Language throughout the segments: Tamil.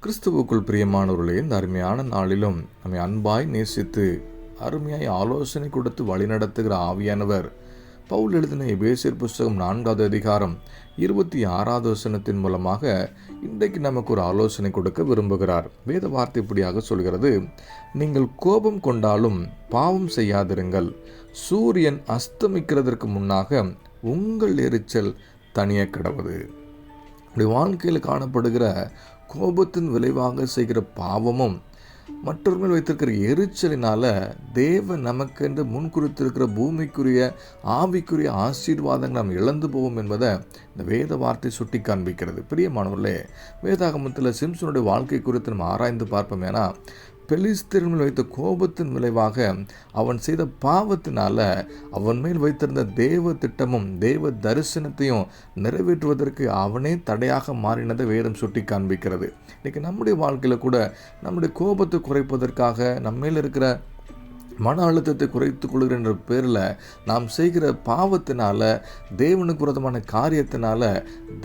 கிறிஸ்துவுக்குள் பிரியமானவர்களே, இந்த அருமையான நாளிலும் நம்மை அன்பாய் நேசித்து அருமையாய் ஆலோசனை கொடுத்து வழிநடத்துகிற ஆவியானவர் பவுல் எழுதின எபேசியர் புஸ்தகம் 4வது அதிகாரம் 26வது வசனத்தின் மூலமாக இன்றைக்கு நமக்கு ஒரு ஆலோசனை கொடுக்க விரும்புகிறார். வேத வார்த்தை இப்படியாக சொல்கிறது: நீங்கள் கோபம் கொண்டாலும் பாவம் செய்யாதிருங்கள், சூரியன் அஸ்தமிக்கிறதற்கு முன்னாக உங்கள் எரிச்சல் தனிய கடவுது. வாழ்க்கையில் காணப்படுகிற கோபத்தின் விளைவாக செய்கிற பாவமும் மற்றொரு மேல் வைத்திருக்கிற எரிச்சலினால தேவன் நமக்கென்று முன்குறித்திருக்கிற பூமிக்குரிய ஆவிக்குரிய ஆசீர்வாதங்கள் நாம் இழந்து போவோம் என்பதை இந்த வேத வார்த்தை சுட்டி காண்பிக்கிறது. பிரியமானவர்களே, வேதாகமத்தில் சிம்சனுடைய வாழ்க்கை குறித்து நம்ம ஆராய்ந்து பார்ப்போம். ஏன்னா பெலிஸ்தரின் மேல் வைத்த கோபத்தின் விளைவாக அவன் செய்த பாவத்தினால அவன் மேல் வைத்திருந்த தேவ திட்டமும் தேவ தரிசனத்தையும் நிறைவேற்றுவதற்கு அவனே தடையாக மாறினதை வேதம் சுட்டி காண்பிக்கிறது. இன்றைக்கி நம்முடைய வாழ்க்கையில் கூட நம்முடைய கோபத்தை குறைப்பதற்காக நம்மேல் இருக்கிற மன அழுத்தத்தை குறைத்துக் கொள்கிற என்ற பேரில் நாம் செய்கிற பாவத்தினால, தேவனுக்கு விரோதமான காரியத்தினால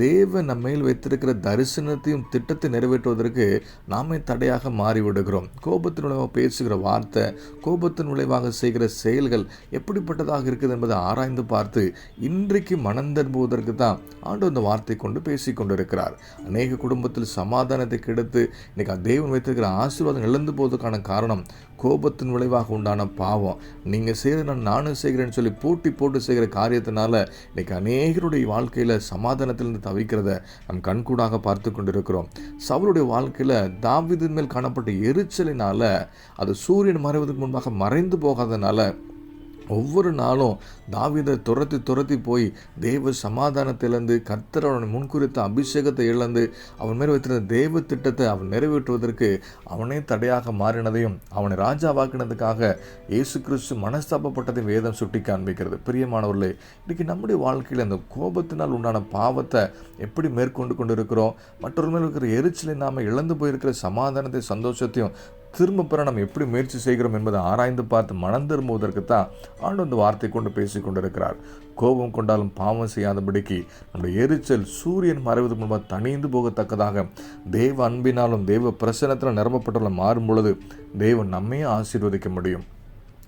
தேவன் நம்மையில் வைத்திருக்கிற தரிசனத்தையும் திட்டத்தை நிறைவேற்றுவதற்கு நாமே தடையாக மாறிவிடுகிறோம். கோபத்தின் விளைவாக பேசுகிற வார்த்தை, கோபத்தின் விளைவாக செய்கிற செயல்கள் எப்படிப்பட்டதாக இருக்குது என்பதை ஆராய்ந்து பார்த்து இன்றைக்கு மனம் திரும்புவதற்கு தான் ஆண்டவர் இந்த வார்த்தை கொண்டு பேசி கொண்டிருக்கிறார். அநேக குடும்பத்தில் சமாதானத்தை கெடுத்து இன்னைக்கு தேவன் வைத்திருக்கிற ஆசீர்வாதம் இழந்து போவதற்கான காரணம் கோபத்தின் விளைவாக உண்டான பாவம். நீங்கள் செய்கிற நானும் செய்கிறேன்னு சொல்லி போட்டு செய்கிற காரியத்தினால இன்னைக்கு அநேகருடைய வாழ்க்கையில் சமாதானத்திலிருந்து தவிக்கிறத நம் கண்கூடாக பார்த்து கொண்டிருக்கிறோம். சவுலுடைய வாழ்க்கையில் தாவீதின் மேல் காணப்பட்ட எரிச்சலினால அது சூரியன் மறைவதற்கு முன்பாக மறைந்து போகாதனால ஒவ்வொரு நாளும் தாவீதை துரத்தி போய் தேவ சமாதானத்தை இழந்து, கர்த்தர் அவனை முன்குறித்த அபிஷேகத்தை இழந்து, அவன் மேல் வைத்திருந்த தேவ திட்டத்தை அவன் நிறைவேற்றுவதற்கு அவனே தடையாக மாறினதையும் அவனை ராஜாவாக்கினதுக்காக இயேசு கிறிஸ்து மனஸ்தாபப்பட்டதையும் வேதம் சுட்டி காண்பிக்கிறது. பிரியமானவர்களே, இன்றைக்கி நம்முடைய வாழ்க்கையில் அந்த கோபத்தினால் உண்டான பாவத்தை எப்படி மேற்கொண்டு கொண்டு இருக்கிறோம், மற்றொரு மேல் இருக்கிற எரிச்சலை நாம் இழந்து போயிருக்கிற சமாதானத்தை சந்தோஷத்தையும் திரும்ப பெற நம்ம எப்படி முயற்சி செய்கிறோம் என்பதை ஆராய்ந்து பார்த்து மனம் திரும்புவதற்கு தான் ஆண்டவர் இந்த வார்த்தை கொண்டு பேசி கொண்டிருக்கிறார். கோபம் கொண்டாலும் பாவம் செய்யாதபடிக்கு நம்முடைய எரிச்சல் சூரியன் மறைவதற்கு முன்பாக தனிந்து போகத்தக்கதாக தேவ அன்பினாலும் தேவ பிரசன்னத்தினால் நிரம்பப்பட்டவர்கள் மாறும் பொழுது தேவன் நம்மையே ஆசீர்வதிக்க முடியும்.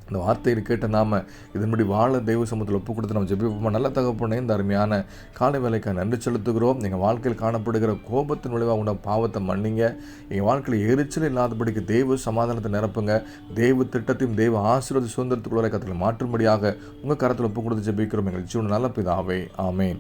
இந்த வார்த்தையை கேட்ட நாம் இதன்படி வாழ தெய்வ சமூகத்தில் ஒப்பு கொடுத்து நம்ம ஜெபிப்போம். நல்ல தகப்பனே, இந்த அருமையான காலை வேலைக்கு நன்றி செலுத்துகிறோம். எங்கள் வாழ்க்கையில் காணப்படுகிற கோபத்தின் விளைவாக உண்ட பாவத்தை மன்னிங்க. எங்கள் வாழ்க்கையில் எரிச்சல் இல்லாதபடிக்கு தெய்வ சமாதானத்தை நிரப்புங்க. தெய்வ திட்டத்தையும் தெய்வ ஆசீர்வாத சுதந்திரத்துக்குள்ள கருத்தில் மாற்றும்படியாக உங்கள் கரத்தில் ஒப்பு கொடுத்து ஜெபிக்கிறோம். எங்கள் ஜீவன நல்ல பிதாவே, ஆமேன்.